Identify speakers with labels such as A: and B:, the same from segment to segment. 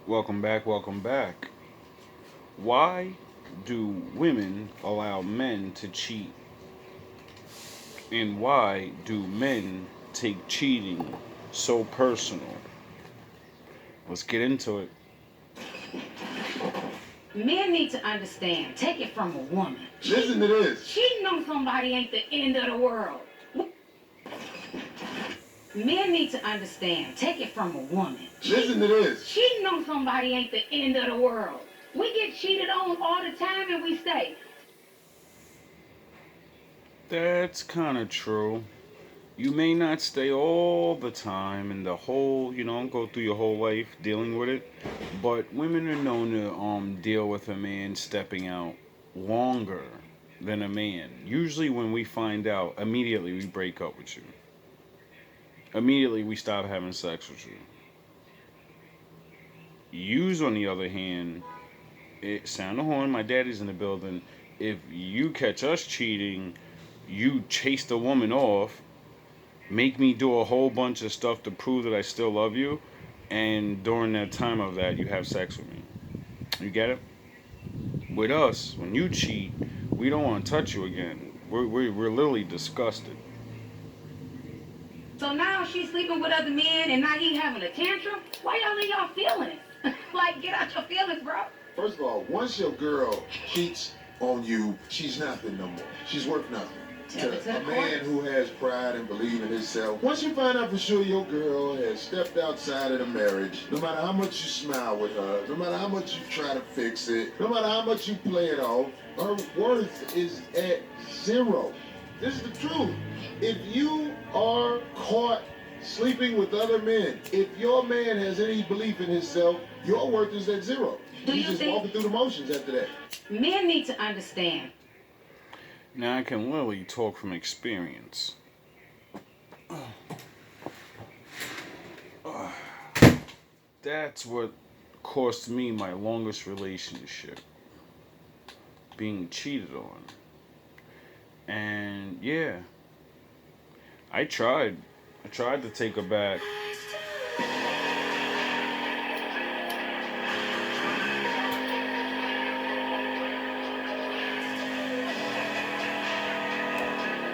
A: Welcome back, welcome back. Why do women allow men to cheat? And why do men take cheating so personal? Let's get into it.
B: Men need to understand. Take it from a woman.
C: Listen to this.
B: Cheating on somebody ain't the end of the world. Men need to understand. Take it from a woman.
C: Listen to this.
B: Cheating on somebody ain't the end of the world. We get cheated on all the time and we stay.
A: That's kind of true. You may not stay all the time and the whole, go through your whole life dealing with it, but women are known to deal with a man stepping out longer than a man. Usually when we find out, immediately we break up with you. Immediately we stop having sex with you. Yous, on the other hand, sound the horn, my daddy's in the building. If you catch us cheating, you chase the woman off, make me do a whole bunch of stuff to prove that I still love you, and during that time of that, you have sex with me. You get it? With us, when you cheat, we don't want to touch you again. We're literally disgusted.
B: So now she's sleeping with other men and now he having a tantrum? Why y'all in y'all feelings? Like, get out your feelings, bro.
C: First of all, once your girl cheats on you, she's nothing no more. She's worth nothing.
B: Tell it to
C: A
B: the
C: man
B: court.
C: who has pride and believe in himself. Once you find out for sure your girl has stepped outside of the marriage, no matter how much you smile with her, no matter how much you try to fix it, no matter how much you play it off, her worth is at zero. This is the truth. If you are caught sleeping with other men, if your man has any belief in himself, your worth is at zero.
B: Do you
C: just
B: think-
C: walking through the motions after that.
B: Men need to understand.
A: Now I can literally talk from experience. That's what cost me my longest relationship. Being cheated on. And yeah, I tried. I tried to take her back.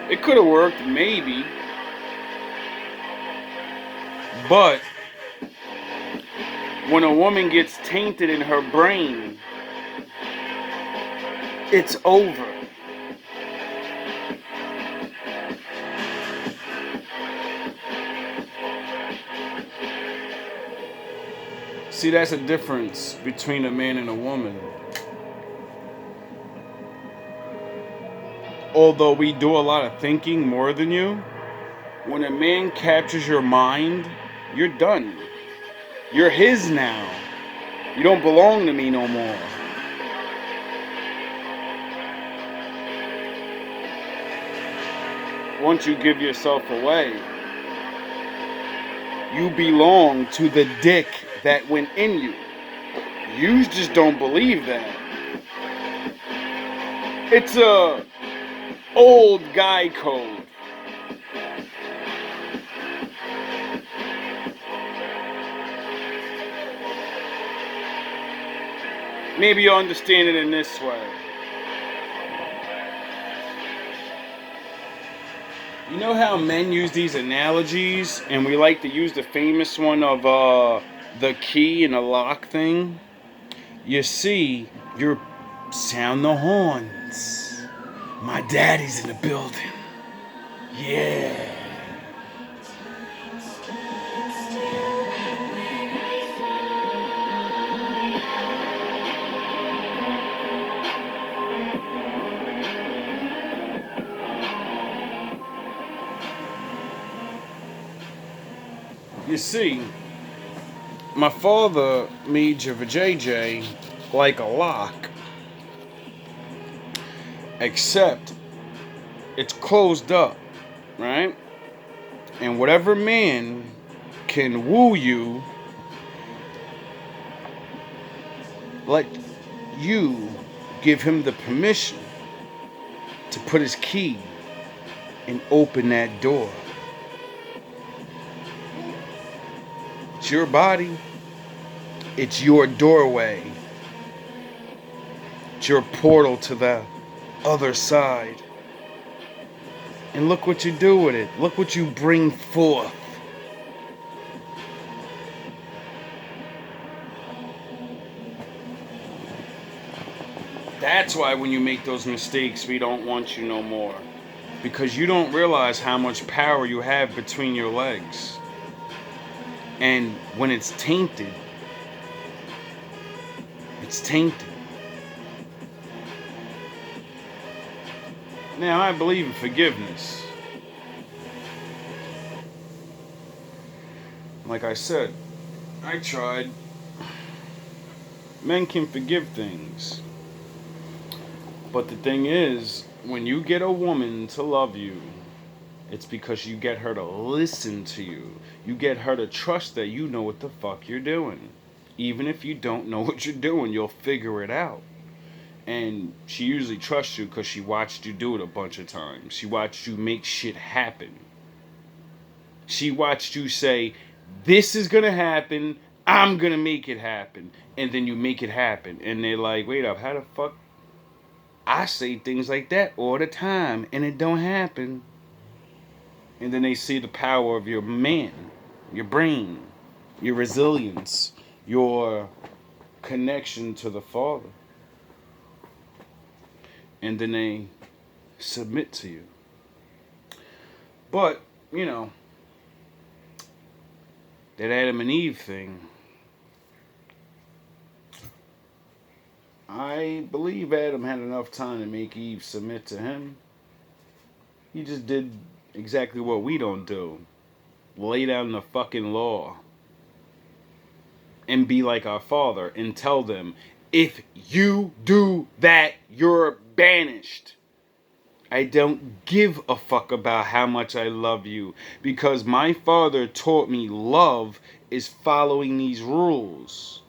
A: It could have worked, maybe. But when a woman gets tainted in her brain, it's over. See, that's a difference between a man and a woman. Although we do a lot of thinking more than you, when a man captures your mind, you're done. You're his now. You don't belong to me no more. Once you give yourself away, you belong to the dick that went in you. You just don't believe that. It's a old guy code. Maybe you'll understand it in this way. You know how men use these analogies, and we like to use the famous one of the key and the lock thing? You see, you're sound the horns. My daddy's in the building. Yeah. You see, my father made your JJ like a lock, except it's closed up, right? And whatever man can woo you, let you give him the permission to put his key and open that door. It's your body. It's your doorway. It's your portal to the other side. And look what you do with it. Look what you bring forth. That's why when you make those mistakes, we don't want you no more. Because you don't realize how much power you have between your legs. And when it's tainted, it's tainted. Now, I believe in forgiveness. Like I said, I tried. Men can forgive things. But the thing is, when you get a woman to love you, it's because you get her to listen to you. You get her to trust that you know what the fuck you're doing. Even if you don't know what you're doing, you'll figure it out. And she usually trusts you because she watched you do it a bunch of times. She watched you make shit happen. She watched you say, this is gonna happen, I'm gonna make it happen. And then you make it happen. And they're like, wait up, how the fuck? I say things like that all the time and it don't happen. And then they see the power of your man, your brain, your resilience, your connection to the Father. And then they submit to you. But, you know, that Adam and Eve thing, I believe Adam had enough time to make Eve submit to him. He just did exactly what we don't do. Lay down the fucking law. And be like our Father and tell them, if you do that, you're banished. I don't give a fuck about how much I love you, because my Father taught me love is following these rules.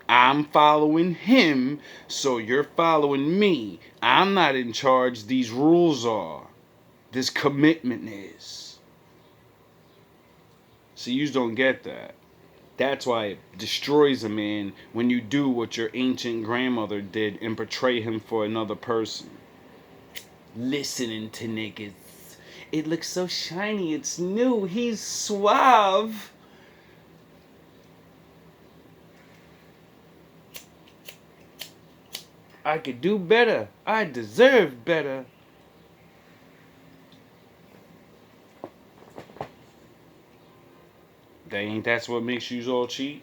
A: I'm following him, so you're following me. I'm not in charge, these rules are. This commitment is. So you don't get that. That's why it destroys a man when you do what your ancient grandmother did and portray him for another person. Listening to niggas. It looks so shiny, it's new, he's suave. I could do better. I deserve better. That's what makes you all cheat.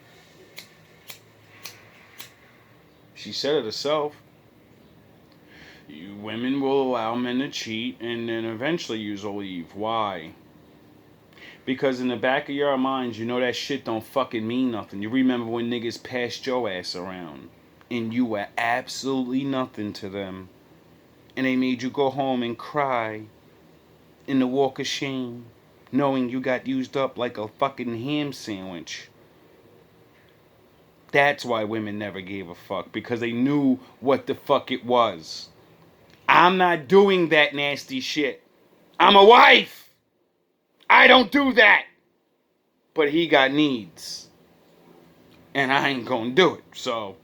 A: She said it herself. You women will allow men to cheat, and then eventually you'll leave. Why? Because in the back of your minds, you know that shit don't fucking mean nothing. You remember when niggas passed your ass around, and you were absolutely nothing to them, and they made you go home and cry in the walk of shame, knowing you got used up like a fucking ham sandwich. That's why women never gave a fuck, because they knew what the fuck it was. I'm not doing that nasty shit. I'm a wife. I don't do that. But he got needs. And I ain't gonna do it. So,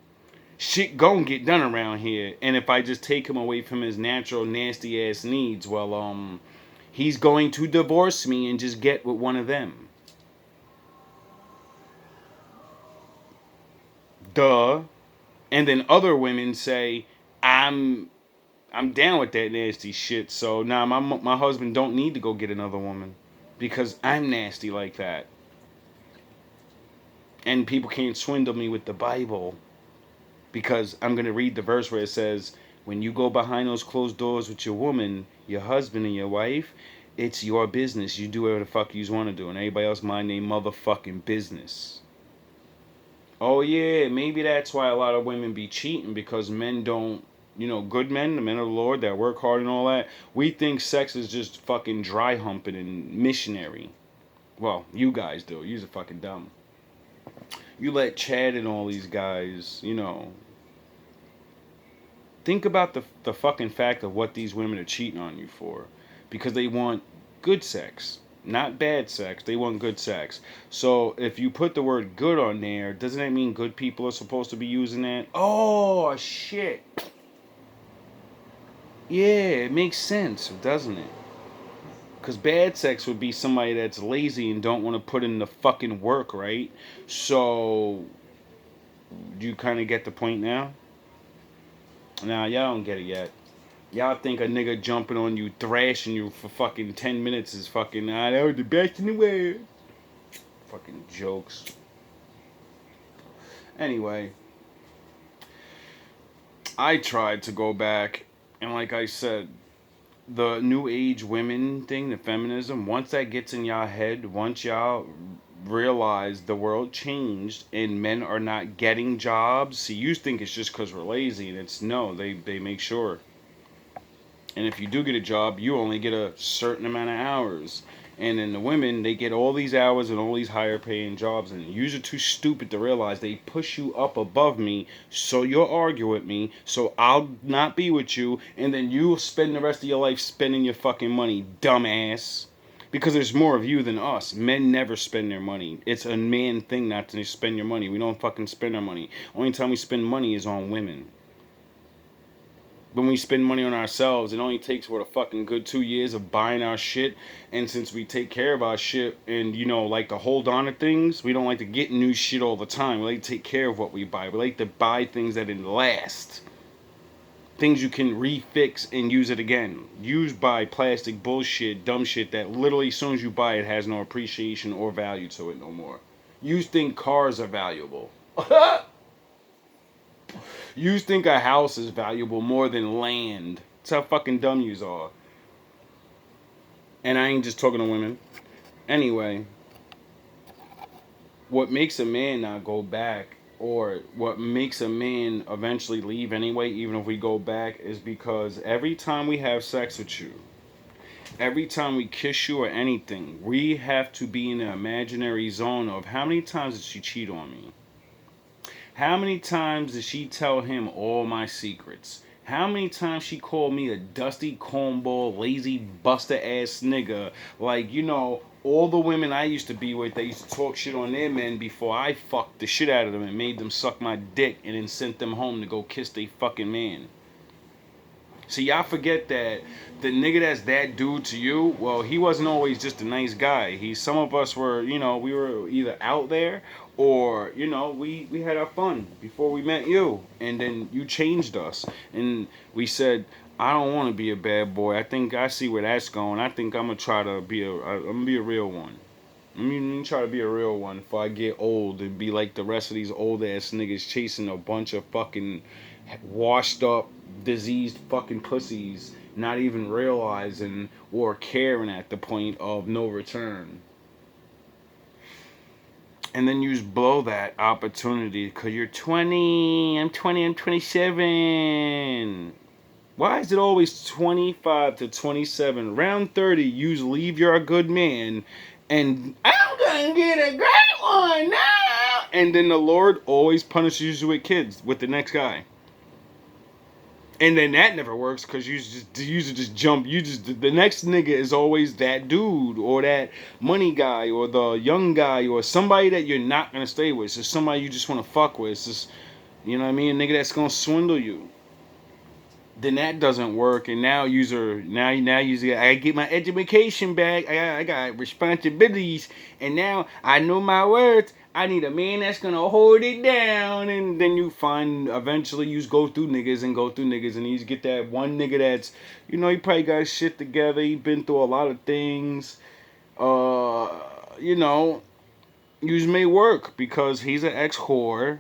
A: shit gonna get done around here. And if I just take him away from his natural nasty ass needs, well, he's going to divorce me and just get with one of them. Duh. And then other women say, I'm down with that nasty shit. So now my husband don't need to go get another woman because I'm nasty like that. And people can't swindle me with the Bible because I'm going to read the verse where it says, when you go behind those closed doors with your woman, your husband and your wife, it's your business. You do whatever the fuck you want to do. And everybody else mind their motherfucking business. Oh yeah, maybe that's why a lot of women be cheating, because men don't, good men, the men of the Lord that work hard and all that, we think sex is just fucking dry humping and missionary. Well, you guys do. You're fucking dumb. You let Chad and all these guys, think about the fucking fact of what these women are cheating on you for. Because they want good sex. not bad sex. They want good sex. So if you put the word good on there, doesn't that mean good people are supposed to be using that? Oh, shit. Yeah, it makes sense, doesn't it? Because bad sex would be somebody that's lazy and don't want to put in the fucking work, right? So, do you kind of get the point now? Nah, y'all don't get it yet. Y'all think a nigga jumping on you, thrashing you for fucking 10 minutes is fucking, that was the best in the world. Fucking jokes. Anyway, I tried to go back, and like I said, the new age women thing, the feminism, once that gets in y'all head, once y'all realize the world changed and men are not getting jobs, see, you think it's just because we're lazy, and it's no, they make sure. And if you do get a job, you only get a certain amount of hours. And then the women, they get all these hours and all these higher paying jobs. And you are too stupid to realize they push you up above me, so you'll argue with me, so I'll not be with you. And then you'll spend the rest of your life spending your fucking money, dumbass. Because there's more of you than us. Men never spend their money. It's a man thing not to spend your money. We don't fucking spend our money. Only time we spend money is on women. When we spend money on ourselves, it only takes what a fucking good 2 years of buying our shit. And since we take care of our shit and like to hold on to things, we don't like to get new shit all the time. We like to take care of what we buy. We like to buy things that last, things you can refix and use it again. Used by plastic bullshit, dumb shit that literally as soon as you buy it has no appreciation or value to it no more. You think cars are valuable. You think a house is valuable more than land. That's how fucking dumb yous are. And I ain't just talking to women. Anyway, what makes a man not go back, or what makes a man eventually leave anyway, even if we go back, is because every time we have sex with you, every time we kiss you or anything, we have to be in an imaginary zone of how many times did she cheat on me? How many times did she tell him all my secrets? How many times she called me a dusty cornball, lazy buster ass nigga? Like, all the women I used to be with, they used to talk shit on their men before I fucked the shit out of them and made them suck my dick and then sent them home to go kiss their fucking man. See, y'all forget that the nigga that's that dude to you, well, he wasn't always just a nice guy. Some of us were, we were either out there or, we had our fun before we met you. And then you changed us. And we said, I don't want to be a bad boy. I think I see where that's going. I think I'm going to try to be I'm going to be a real one. I'm going to try to be a real one before I get old and be like the rest of these old ass niggas chasing a bunch of fucking washed up, diseased fucking pussies, not even realizing or caring at the point of no return. And then you just blow that opportunity because you're 20, I'm 20, I'm 27. Why is it always 25 to 27? Round 30, you leave you're a good man, and I'm gonna get a great one now. And then the Lord always punishes you with kids with the next guy. And then that never works because you just jump. The next nigga is always that dude or that money guy or the young guy or somebody that you're not gonna stay with. It's just somebody you just want to fuck with. It's just, you know what I mean, a nigga that's gonna swindle you. Then that doesn't work, and now I get my education back. I got responsibilities, and now I know my worth. I need a man that's gonna hold it down, and then you find eventually you go through niggas, and you get that one nigga that's, he probably got his shit together. He been through a lot of things. You may work because he's an ex-whore.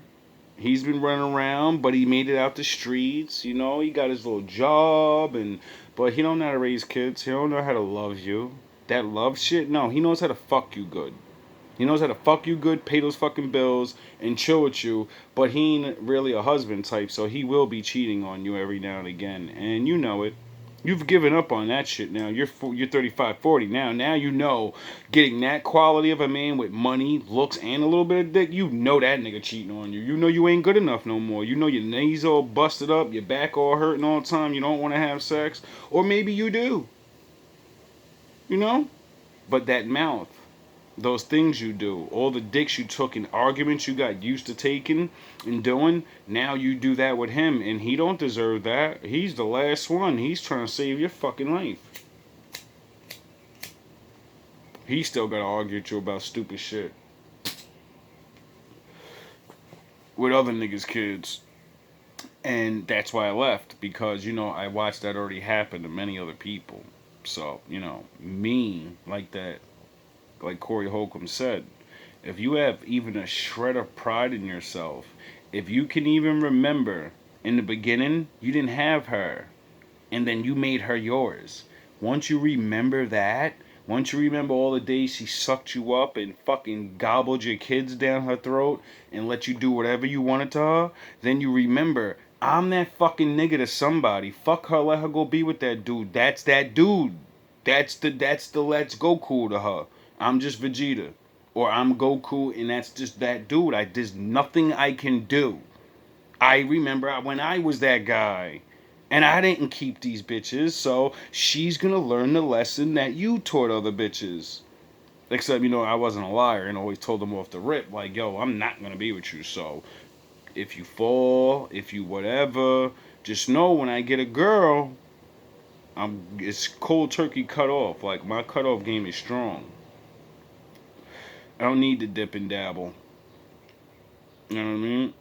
A: He's been running around, but he made it out the streets. He got his little job, but he don't know how to raise kids. He don't know how to love you. That love shit, no. He knows how to fuck you good. He knows how to fuck you good, pay those fucking bills, and chill with you. But he ain't really a husband type, so he will be cheating on you every now and again. And you know it. You've given up on that shit now. You're 35, 40 now. Now getting that quality of a man with money, looks, and a little bit of dick, that nigga cheating on you. You ain't good enough no more. Your knees all busted up, your back all hurting all the time. You don't want to have sex. Or maybe you do. But that mouth, those things you do, all the dicks you took in arguments you got used to taking and doing, now you do that with him, and he don't deserve that. He's the last one. He's trying to save your fucking life. He still gotta argue with you about stupid shit with other niggas' kids. And that's why I left, because, I watched that already happen to many other people. So, me, like that, like Corey Holcomb said, if you have even a shred of pride in yourself, if you can even remember in the beginning, you didn't have her, and then you made her yours. Once you remember that, once you remember all the days she sucked you up and fucking gobbled your kids down her throat and let you do whatever you wanted to her, then you remember, I'm that fucking nigga to somebody. Fuck her, let her go be with that dude. That's that dude. That's the let's go cool to her. I'm just Vegeta. Or I'm Goku and that's just that dude. There's nothing I can do. I remember when I was that guy. And I didn't keep these bitches, so she's gonna learn the lesson that you taught other bitches. Except, I wasn't a liar and always told them off the rip, like, yo, I'm not gonna be with you, so if you fall, if you whatever, just know when I get a girl, it's cold turkey cut off. Like, my cutoff game is strong. I don't need to dip and dabble. You know what I mean?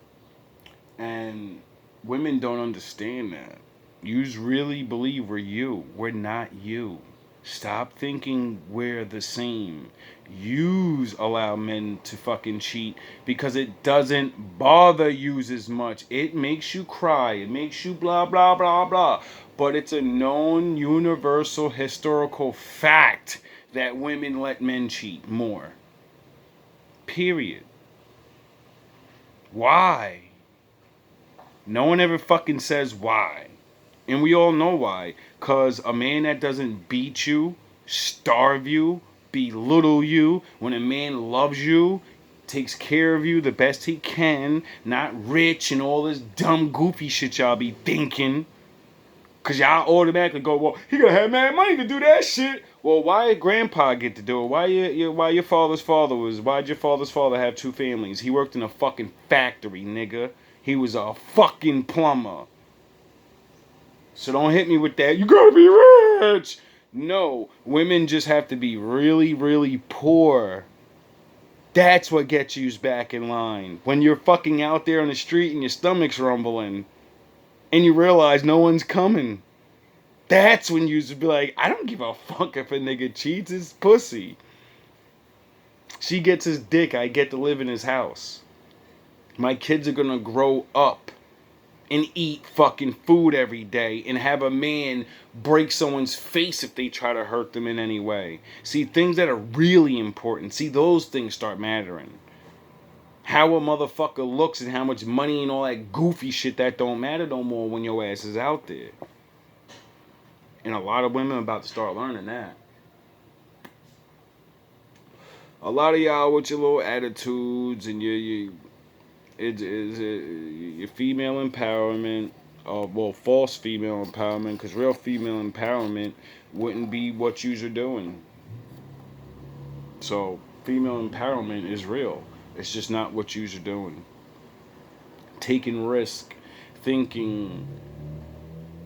A: And women don't understand that. Yous really believe we're you. We're not you. Stop thinking we're the same. Yous allow men to fucking cheat because it doesn't bother yous as much. It makes you cry. It makes you blah, blah, blah, blah. But it's a known universal historical fact that women let men cheat more. Period. Why? No one ever fucking says why. And we all know why. Because a man that doesn't beat you, starve you, belittle you, when a man loves you, takes care of you the best he can, not rich and all this dumb goofy shit y'all be thinking. Because y'all automatically go, well, he gotta have mad money to do that shit. Well, why did grandpa get to do it? Why'd your father's father have two families? He worked in a fucking factory, nigga. He was a fucking plumber. So don't hit me with that, you gotta be rich. No, women just have to be really, really poor. That's what gets you back in line. When you're fucking out there on the street and your stomach's rumbling and you realize no one's coming. That's when you should be like, I don't give a fuck if a nigga cheats, it's pussy. She gets his dick, I get to live in his house. My kids are gonna grow up and eat fucking food every day and have a man break someone's face if they try to hurt them in any way. See, things that are really important, see, those things start mattering. How a motherfucker looks and how much money and all that goofy shit, that don't matter no more when your ass is out there. And a lot of women are about to start learning that. A lot of y'all with your little attitudes and your female empowerment, false female empowerment, because real female empowerment wouldn't be what yous are doing. So, female empowerment is real. It's just not what yous are doing. Taking risk, thinking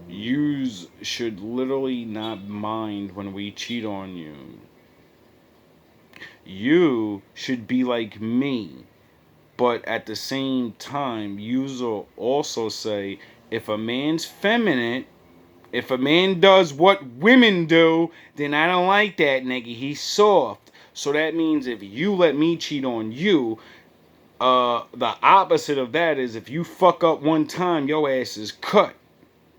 A: yous should literally not mind when we cheat on you. You should be like me. But at the same time, yous will also say, if a man's feminine, if a man does what women do, then I don't like that nigga. He's soft. So that means if you let me cheat on you, the opposite of that is if you fuck up one time, your ass is cut.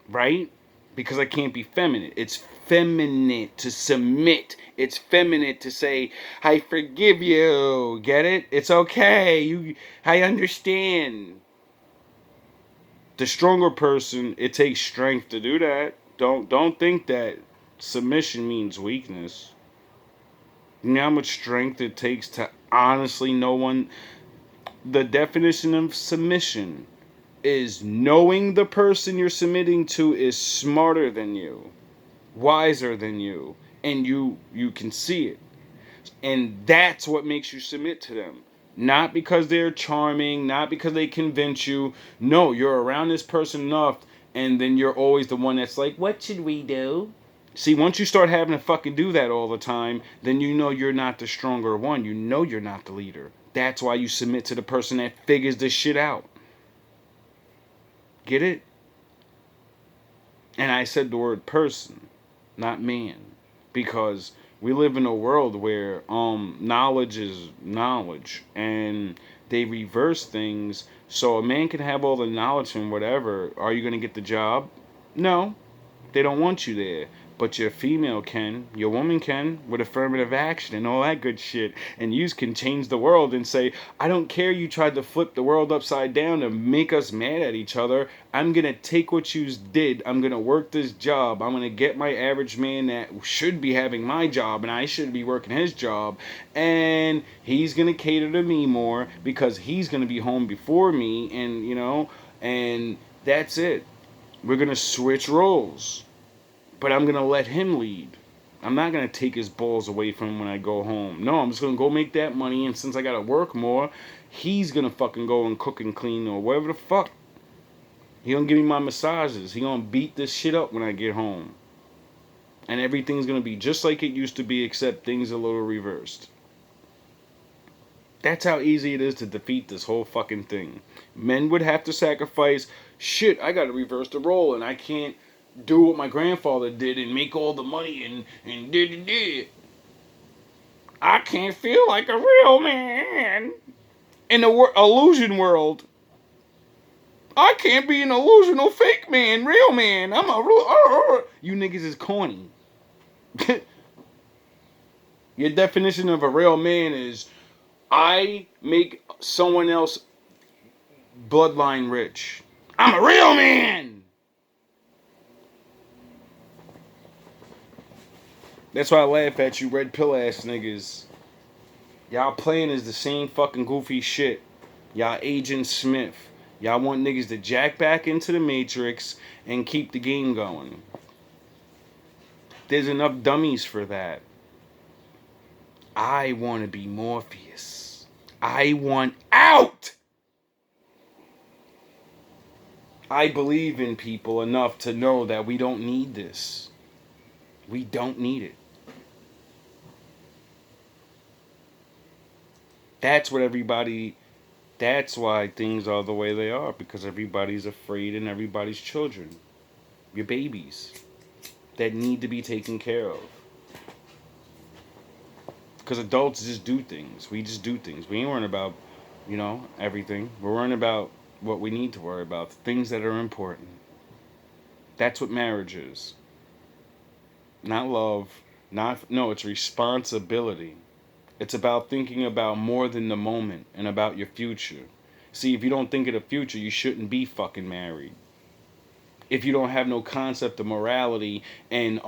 A: Right? Because I can't be feminine. It's feminine to submit. It's feminine to say, I forgive you. Get it? It's okay. I understand. The stronger person, it takes strength to do that. Don't think that submission means weakness. You know how much strength it takes to honestly know one. The definition of submission is knowing the person you're submitting to is smarter than you, wiser than you, and you can see it. And that's what makes you submit to them. Not because they're charming, not because they convince you. No, you're around this person enough, and then you're always the one that's like, what should we do? See, once you start having to fucking do that all the time, then you know you're not the stronger one. You know you're not the leader. That's why you submit to the person that figures this shit out. Get it? And I said the word person, not man. Because we live in a world where knowledge is knowledge, and they reverse things. So a man can have all the knowledge and whatever. Are you going to get the job? No. They don't want you there. But your female can, your woman can, with affirmative action and all that good shit. And you can change the world and say, I don't care you tried to flip the world upside down to make us mad at each other. I'm going to take what you did. I'm going to work this job. I'm going to get my average man that should be having my job and I should be working his job. And he's going to cater to me more because he's going to be home before me. And, you know, and that's it. We're going to switch roles. But I'm going to let him lead. I'm not going to take his balls away from him when I go home. No, I'm just going to go make that money. And since I got to work more, he's going to fucking go and cook and clean or whatever the fuck. He going to give me my massages. He going to beat this shit up when I get home. And everything's going to be just like it used to be, except things a little reversed. That's how easy it is to defeat this whole fucking thing. Men would have to sacrifice, shit, I got to reverse the role and I can't do what my grandfather did and make all the money and did. I can't feel like a real man in the illusion world. I can't be an illusional fake man, real man. I'm a real. You niggas is corny. Your definition of a real man is I make someone else bloodline rich. I'm a real man. That's why I laugh at you red pill ass niggas. Y'all playing is the same fucking goofy shit. Y'all Agent Smith. Y'all want niggas to jack back into the Matrix and keep the game going. There's enough dummies for that. I want to be Morpheus. I want out! I believe in people enough to know that we don't need this. We don't need it. That's why things are the way they are, because everybody's afraid and everybody's children. Your babies that need to be taken care of. Because adults just do things. We just do things. We ain't worrying about, everything. We're worrying about what we need to worry about. Things that are important. That's what marriage is. Not love. It's responsibility. It's about thinking about more than the moment and about your future. See, if you don't think of the future, you shouldn't be fucking married. If you don't have no concept of morality and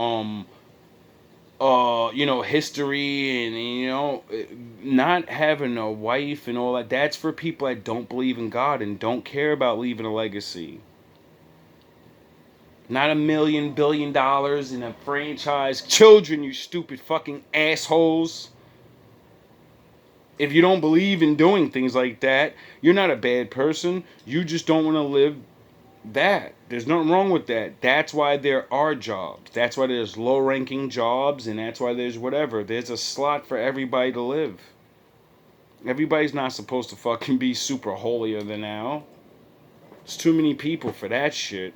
A: history and not having a wife and all that, that's for people that don't believe in God and don't care about leaving a legacy. Not $1 million, $1 billion in a franchise. Children, you stupid fucking assholes. If you don't believe in doing things like that, you're not a bad person. You just don't want to live that. There's nothing wrong with that. That's why there are jobs. That's why there's low-ranking jobs, and that's why there's whatever. There's a slot for everybody to live. Everybody's not supposed to fucking be super holier than thou. There's too many people for that shit.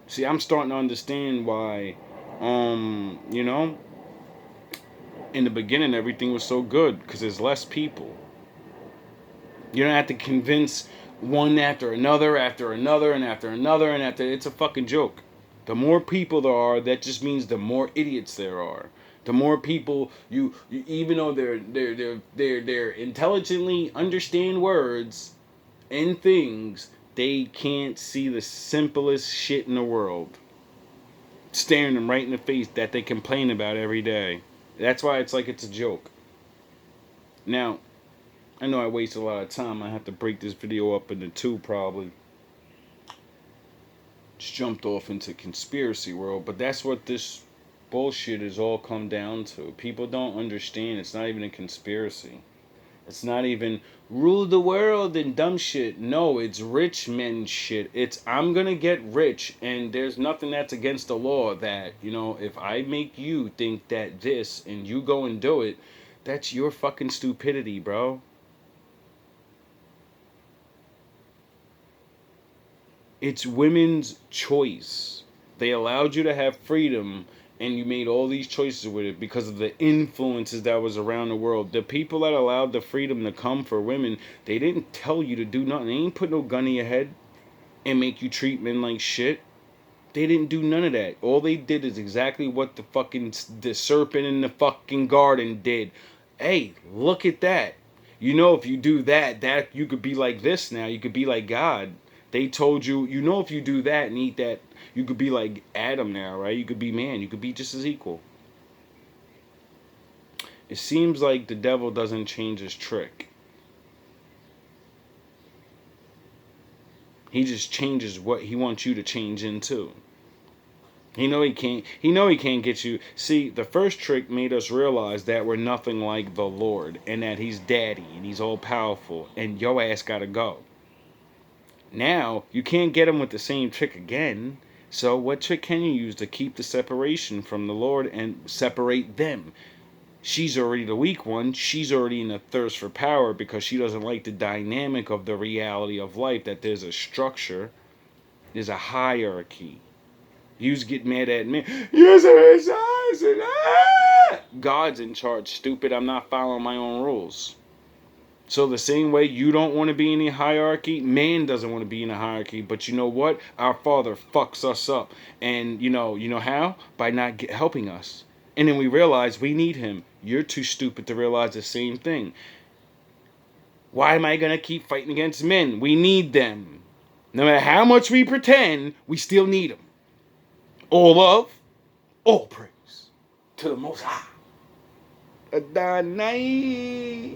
A: See, I'm starting to understand why, in the beginning, everything was so good because there's less people. You don't have to convince one after another, and after another, and after. It's a fucking joke. The more people there are, that just means the more idiots there are. The more people you even though they're intelligently understand words and things, they can't see the simplest shit in the world staring them right in the face that they complain about every day. That's why it's like it's a joke. Now, I know I wasted a lot of time. I have to break this video up into two probably. Just jumped off into conspiracy world, but that's what this bullshit is all come down to. People don't understand. It's not even a conspiracy. It's not even rule the world and dumb shit. No, it's rich men shit. It's I'm gonna get rich, and there's nothing that's against the law that, if I make you think that this and you go and do it, that's your fucking stupidity, bro. It's women's choice. They allowed you to have freedom, and you made all these choices with it because of the influences that was around the world. The people that allowed the freedom to come for women, they didn't tell you to do nothing. They ain't put no gun in your head and make you treat men like shit. They didn't do none of that. All they did is exactly what the serpent in the fucking garden did. Hey, look at that. If you do that you could be like this now. You could be like God. They told you, if you do that and eat that, you could be like Adam now, right? You could be man. You could be just as equal. It seems like the devil doesn't change his trick. He just changes what he wants you to change into. He can't get you. See, the first trick made us realize that we're nothing like the Lord, and that he's daddy and he's all powerful, and your ass gotta go. Now you can't get him with the same trick again. So what trick can you use to keep the separation from the Lord and separate them? She's already the weak one. She's already in a thirst for power because she doesn't like the dynamic of the reality of life, that there's a structure, there's a hierarchy. You get mad at me. You're God's in charge, stupid. I'm not following my own rules. So the same way you don't want to be in a hierarchy, man doesn't want to be in a hierarchy. But you know what? Our Father fucks us up. And you know how? By not helping us. And then we realize we need him. You're too stupid to realize the same thing. Why am I going to keep fighting against men? We need them. No matter how much we pretend, we still need them. All love, all praise to the Most High. Adonai.